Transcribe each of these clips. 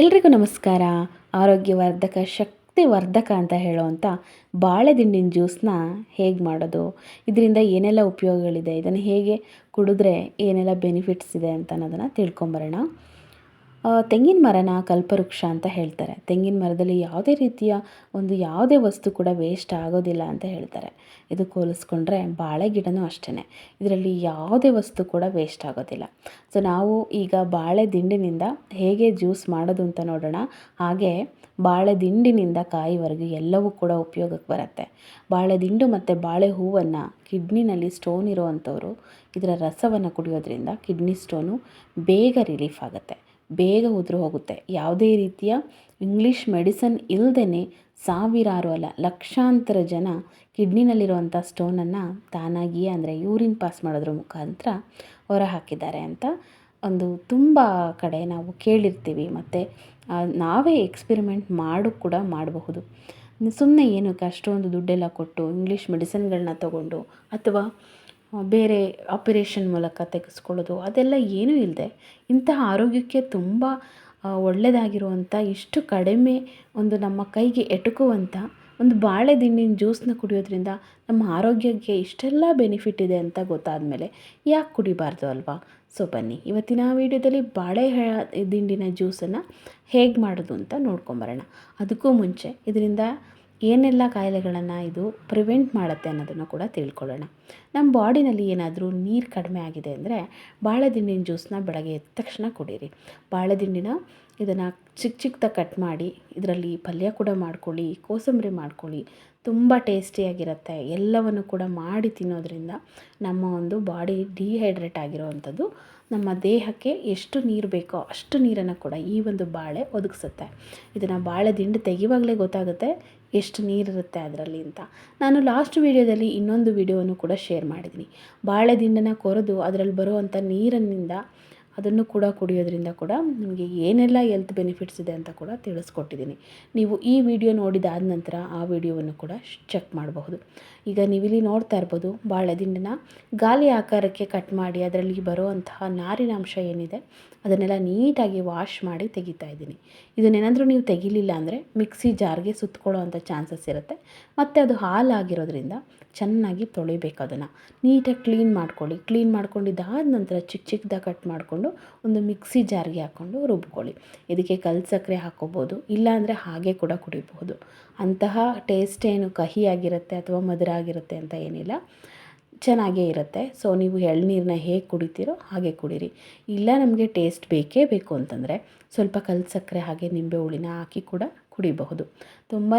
ಎಲ್ರಿಗೂ ನಮಸ್ಕಾರ. ಆರೋಗ್ಯವರ್ಧಕ, ಶಕ್ತಿವರ್ಧಕ ಅಂತ ಹೇಳುವಂಥ ಬಾಳೆದಿಂಡಿನ ಜ್ಯೂಸನ್ನ ಹೇಗೆ ಮಾಡೋದು, ಇದರಿಂದ ಏನೆಲ್ಲ ಉಪಯೋಗಗಳಿದೆ, ಇದನ್ನು ಹೇಗೆ ಕುಡಿದ್ರೆ ಏನೆಲ್ಲ ಬೆನಿಫಿಟ್ಸ್ ಇದೆ ಅಂತ ಅನ್ನೋದನ್ನು ತಿಳ್ಕೊಂಬರೋಣ. ತೆಂಗಿನ ಮರನ ಕಲ್ಪವೃಕ್ಷ ಅಂತ ಹೇಳ್ತಾರೆ. ತೆಂಗಿನ ಮರದಲ್ಲಿ ಯಾವುದೇ ರೀತಿಯ ಯಾವುದೇ ವಸ್ತು ಕೂಡ ವೇಸ್ಟ್ ಆಗೋದಿಲ್ಲ ಅಂತ ಹೇಳ್ತಾರೆ. ಇದಕ್ಕೆ ಹೋಲಿಸ್ಕೊಂಡ್ರೆ ಬಾಳೆ ಗಿಡನೂ ಅಷ್ಟೇ, ಇದರಲ್ಲಿ ಯಾವುದೇ ವಸ್ತು ಕೂಡ ವೇಸ್ಟ್ ಆಗೋದಿಲ್ಲ. ಸೊ ನಾವು ಈಗ ಬಾಳೆ ದಿಂಡಿನಿಂದ ಹೇಗೆ ಜ್ಯೂಸ್ ಮಾಡೋದು ಅಂತ ನೋಡೋಣ. ಹಾಗೆ ಬಾಳೆ ದಿಂಡಿನಿಂದ ಕಾಯಿವರೆಗೂ ಎಲ್ಲವೂ ಕೂಡ ಉಪಯೋಗಕ್ಕೆ ಬರುತ್ತೆ. ಬಾಳೆ ದಿಂಡು ಮತ್ತು ಬಾಳೆ ಹೂವನ್ನು ಕಿಡ್ನಿನಲ್ಲಿ ಸ್ಟೋನ್ ಇರೋವಂಥವ್ರು ಇದರ ರಸವನ್ನು ಕುಡಿಯೋದ್ರಿಂದ ಕಿಡ್ನಿ ಸ್ಟೋನು ಬೇಗ ರಿಲೀಫ್ ಆಗುತ್ತೆ, ಬೇಗ ಉದುರು ಹೋಗುತ್ತೆ. ಯಾವುದೇ ರೀತಿಯ ಇಂಗ್ಲೀಷ್ ಮೆಡಿಸನ್ ಇಲ್ಲದೇ ಸಾವಿರಾರು ಅಲ್ಲ ಲಕ್ಷಾಂತರ ಜನ ಕಿಡ್ನಿನಲ್ಲಿರುವಂಥ ಸ್ಟೋನನ್ನು ತಾನಾಗಿಯೇ, ಅಂದರೆ ಯೂರಿನ್ ಪಾಸ್ ಮಾಡೋದ್ರ ಮುಖಾಂತರ ಹೊರ ಹಾಕಿದ್ದಾರೆ ಅಂತ ತುಂಬ ಕಡೆ ನಾವು ಕೇಳಿರ್ತೀವಿ. ಮತ್ತು ನಾವೇ ಎಕ್ಸ್ಪೆರಿಮೆಂಟ್ ಕೂಡ ಮಾಡಬಹುದು. ಸುಮ್ಮನೆ ಏನಕ್ಕೆ ಅಷ್ಟೊಂದು ದುಡ್ಡೆಲ್ಲ ಕೊಟ್ಟು ಇಂಗ್ಲೀಷ್ ಮೆಡಿಸಿನ್ಗಳನ್ನ ತಗೊಂಡು ಅಥವಾ ಬೇರೆ ಆಪರೇಷನ್ ಮೂಲಕ ತೆಗೆಸ್ಕೊಳ್ಳೋದು ಅದೆಲ್ಲ ಏನೂ ಇಲ್ಲದೆ ಇಂತಹ ಆರೋಗ್ಯಕ್ಕೆ ತುಂಬ ಒಳ್ಳೆಯದಾಗಿರುವಂಥ, ಇಷ್ಟು ಕಡಿಮೆ ನಮ್ಮ ಕೈಗೆ ಎಟುಕುವಂಥ ಬಾಳೆ ದಿಂಡಿನ ಜ್ಯೂಸನ್ನ ಕುಡಿಯೋದ್ರಿಂದ ನಮ್ಮ ಆರೋಗ್ಯಕ್ಕೆ ಇಷ್ಟೆಲ್ಲ ಬೆನಿಫಿಟ್ ಇದೆ ಅಂತ ಗೊತ್ತಾದ ಮೇಲೆ ಯಾಕೆ ಕುಡಿಬಾರ್ದು ಅಲ್ವಾ? ಸೊ ಬನ್ನಿ, ಇವತ್ತಿನ ವಿಡಿಯೋದಲ್ಲಿ ಬಾಳೆ ದಿಂಡಿನ ಜ್ಯೂಸನ್ನು ಹೇಗೆ ಮಾಡೋದು ಅಂತ ನೋಡ್ಕೊಂಬರೋಣ. ಅದಕ್ಕೂ ಮುಂಚೆ ಇದರಿಂದ ಏನೆಲ್ಲ ಕಾಯಿಲೆಗಳನ್ನು ಇದು ಪ್ರಿವೆಂಟ್ ಮಾಡುತ್ತೆ ಅನ್ನೋದನ್ನು ಕೂಡ ತಿಳ್ಕೊಳ್ಳೋಣ. ನಮ್ಮ ಬಾಡಿನಲ್ಲಿ ಏನಾದರೂ ನೀರು ಕಡಿಮೆ ಆಗಿದೆ ಅಂದರೆ ಬಾಳೆ ದಿಂಡಿನ ಜ್ಯೂಸನ್ನ ಬೆಳಗ್ಗೆ ಎದ್ದ ತಕ್ಷಣ ಕುಡೀರಿ. ಬಾಳೆ ದಿಂಡಿನ ಇದನ್ನು ಚಿಕ್ಕದಾಗಿ ಕಟ್ ಮಾಡಿ ಇದರಲ್ಲಿ ಪಲ್ಯ ಕೂಡ ಮಾಡ್ಕೊಳ್ಳಿ, ಕೋಸಂಬರಿ ಮಾಡ್ಕೊಳ್ಳಿ, ತುಂಬ ಟೇಸ್ಟಿಯಾಗಿರುತ್ತೆ. ಎಲ್ಲವನ್ನು ಕೂಡ ಮಾಡಿ ತಿನ್ನೋದ್ರಿಂದ ನಮ್ಮ ಬಾಡಿ ಡಿಹೈಡ್ರೇಟ್ ಆಗಿರೋವಂಥದ್ದು ನಮ್ಮ ದೇಹಕ್ಕೆ ಎಷ್ಟು ನೀರು ಬೇಕೋ ಅಷ್ಟು ನೀರನ್ನು ಕೂಡ ಈ ಬಾಳೆ ಒದಗಿಸುತ್ತೆ. ಇದನ್ನು ಬಾಳೆ ದಿಂಡು ತೆಗೆಯುವಾಗಲೇ ಗೊತ್ತಾಗುತ್ತೆ ಎಷ್ಟು ನೀರಿರುತ್ತೆ ಅದರಲ್ಲಿ ಅಂತ. ನಾನು ಲಾಸ್ಟ್ ವೀಡಿಯೋದಲ್ಲಿ ಇನ್ನೊಂದು ವಿಡಿಯೋವನ್ನು ಕೂಡ ಶೇರ್ ಮಾಡಿದ್ದೀನಿ. ಬಾಳೆ ದಿಂಡನ್ನು ಕೊರೆದು ಅದರಲ್ಲಿ ಬರುವಂಥ ನೀರಿನಿಂದ ಅದನ್ನು ಕೂಡ ಕುಡಿಯೋದ್ರಿಂದ ಕೂಡ ನಿಮಗೆ ಏನೆಲ್ಲ ಹೆಲ್ತ್ ಬೆನಿಫಿಟ್ಸ್ ಇದೆ ಅಂತ ಕೂಡ ತಿಳಿಸ್ಕೊಟ್ಟಿದ್ದೀನಿ. ನೀವು ಈ ವಿಡಿಯೋ ನೋಡಿದಾದ ನಂತರ ಆ ವಿಡಿಯೋವನ್ನು ಕೂಡ ಚೆಕ್ ಮಾಡಬಹುದು. ಈಗ ನೀವಿಲ್ಲಿ ನೋಡ್ತಾ ಇರ್ಬೋದು, ಬಾಳೆ ದಿಂಡನ್ನ ಗಾಲಿ ಆಕಾರಕ್ಕೆ ಕಟ್ ಮಾಡಿ ಅದರಲ್ಲಿ ಬರುವಂತಹ ನಾರಿನಾಂಶ ಏನಿದೆ ಅದನ್ನೆಲ್ಲ ನೀಟಾಗಿ ವಾಶ್ ಮಾಡಿ ತೆಗಿತಾ ಇದ್ದೀನಿ. ಇದನ್ನೇನಾದರೂ ನೀವು ತೆಗಿಲಿಲ್ಲ ಅಂದರೆ ಮಿಕ್ಸಿ ಜಾರ್ಗೆ ಸುತ್ಕೊಳ್ಳೋ ಅಂಥ ಚಾನ್ಸಸ್ ಇರುತ್ತೆ. ಮತ್ತು ಅದು ಹಾಲಾಗಿರೋದ್ರಿಂದ ಚೆನ್ನಾಗಿ ತೊಳಿಬೇಕು. ಅದನ್ನು ನೀಟಾಗಿ ಕ್ಲೀನ್ ಮಾಡ್ಕೊಳ್ಳಿ. ಕ್ಲೀನ್ ಮಾಡ್ಕೊಂಡಿದ್ದಾದ ನಂತರ ಚಿಕ್ಕದಾಗಿ ಕಟ್ ಮಾಡಿಕೊಂಡು ಮಿಕ್ಸಿ ಜಾರ್ಗೆ ಹಾಕ್ಕೊಂಡು ರುಬ್ಕೊಳ್ಳಿ. ಇದಕ್ಕೆ ಕಲ್ಲು ಸಕ್ಕರೆ ಹಾಕ್ಕೋಬೋದು, ಇಲ್ಲಾಂದರೆ ಹಾಗೆ ಕೂಡ ಕುಡಿಬಹುದು. ಅಂತಹ ಟೇಸ್ಟ್ ಏನು ಕಹಿಯಾಗಿರುತ್ತೆ ಅಥವಾ ಮಧುರ ಆಗಿರುತ್ತೆ ಅಂತ ಏನಿಲ್ಲ, ಚೆನ್ನಾಗೇ ಇರುತ್ತೆ. ಸೊ ನೀವು ಎಳ್ನೀರನ್ನ ಹೇಗೆ ಕುಡಿತೀರೋ ಹಾಗೆ ಕುಡೀರಿ. ಇಲ್ಲ ನಮಗೆ ಟೇಸ್ಟ್ ಬೇಕೇ ಬೇಕು ಅಂತಂದರೆ ಸ್ವಲ್ಪ ಕಲ್ಲು ಸಕ್ಕರೆ ಹಾಗೆ ನಿಂಬೆ ಹುಳಿನ ಹಾಕಿ ಕೂಡ ಕುಡಿಬಹುದು. ತುಂಬಾ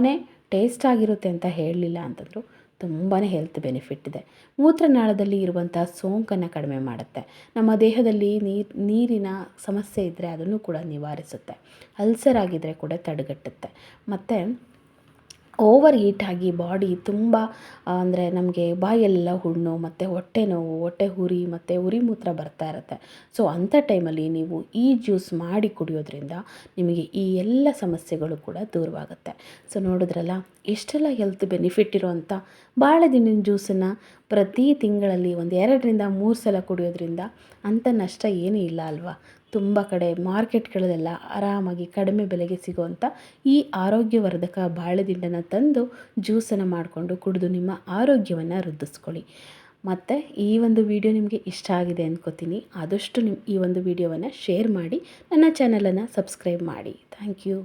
ಟೇಸ್ಟ್ ಆಗಿರುತ್ತೆ ಅಂತ ಹೇಳಲಿಲ್ಲ ಅಂತಂದರೂ ತುಂಬಾ ಹೆಲ್ತ್ ಬೆನಿಫಿಟ್ ಇದೆ. ಮೂತ್ರನಾಳದಲ್ಲಿ ಇರುವಂಥ ಸೋಂಕನ್ನು ಕಡಿಮೆ ಮಾಡುತ್ತೆ. ನಮ್ಮ ದೇಹದಲ್ಲಿ ನೀರಿನ ಸಮಸ್ಯೆ ಇದ್ದರೆ ಅದನ್ನು ಕೂಡ ನಿವಾರಿಸುತ್ತೆ. ಅಲ್ಸರ್ ಆಗಿದ್ದರೆ ಕೂಡ ತಡೆಗಟ್ಟುತ್ತೆ. ಮತ್ತು ಓವರ್ ಹೀಟ್ ಆಗಿ ಬಾಡಿ ತುಂಬ ಅಂದರೆ ನಮಗೆ ಬಾಯೆಲ್ಲ ಹುಣ್ಣು ಮತ್ತು ಹೊಟ್ಟೆ ನೋವು, ಹೊಟ್ಟೆ ಉರಿ ಮತ್ತು ಉರಿ ಮೂತ್ರ ಬರ್ತಾ ಇರುತ್ತೆ. ಸೊ ಅಂಥ ಟೈಮಲ್ಲಿ ನೀವು ಈ ಜ್ಯೂಸ್ ಮಾಡಿ ಕುಡಿಯೋದ್ರಿಂದ ನಿಮಗೆ ಈ ಎಲ್ಲ ಸಮಸ್ಯೆಗಳು ಕೂಡ ದೂರವಾಗುತ್ತೆ. ಸೊ ನೋಡಿದ್ರಲ್ಲ, ಎಷ್ಟೆಲ್ಲ ಹೆಲ್ತ್ ಬೆನಿಫಿಟ್ ಇರೋವಂಥ ಬಾಳೆ ದಿಂಡಿನ ಜ್ಯೂಸನ್ನು ಪ್ರತಿ ತಿಂಗಳಲ್ಲಿ 2-3 ಸಲ ಕುಡಿಯೋದ್ರಿಂದ ಅಂಥ ನಷ್ಟ ಏನೂ ಇಲ್ಲ ಅಲ್ವಾ? ತುಂಬ ಕಡೆ ಮಾರ್ಕೆಟ್ಗಳಲ್ಲೆಲ್ಲ ಆರಾಮಾಗಿ ಕಡಿಮೆ ಬೆಲೆಗೆ ಸಿಗೋವಂಥ ಈ ಆರೋಗ್ಯವರ್ಧಕ ಬಾಳೆ ದಿಂಡನ್ನು ತಂದು ಜ್ಯೂಸನ್ನು ಮಾಡಿಕೊಂಡು ಕುಡಿದು ನಿಮ್ಮ ಆರೋಗ್ಯವನ್ನು ವೃದ್ಧಿಸ್ಕೊಳ್ಳಿ. ಮತ್ತು ಈ ವಿಡಿಯೋ ನಿಮಗೆ ಇಷ್ಟ ಆಗಿದೆ ಅಂದ್ಕೋತೀನಿ. ಆದಷ್ಟು ಈ ವಿಡಿಯೋವನ್ನು ಶೇರ್ ಮಾಡಿ, ನನ್ನ ಚಾನಲನ್ನು ಸಬ್ಸ್ಕ್ರೈಬ್ ಮಾಡಿ. Thank you.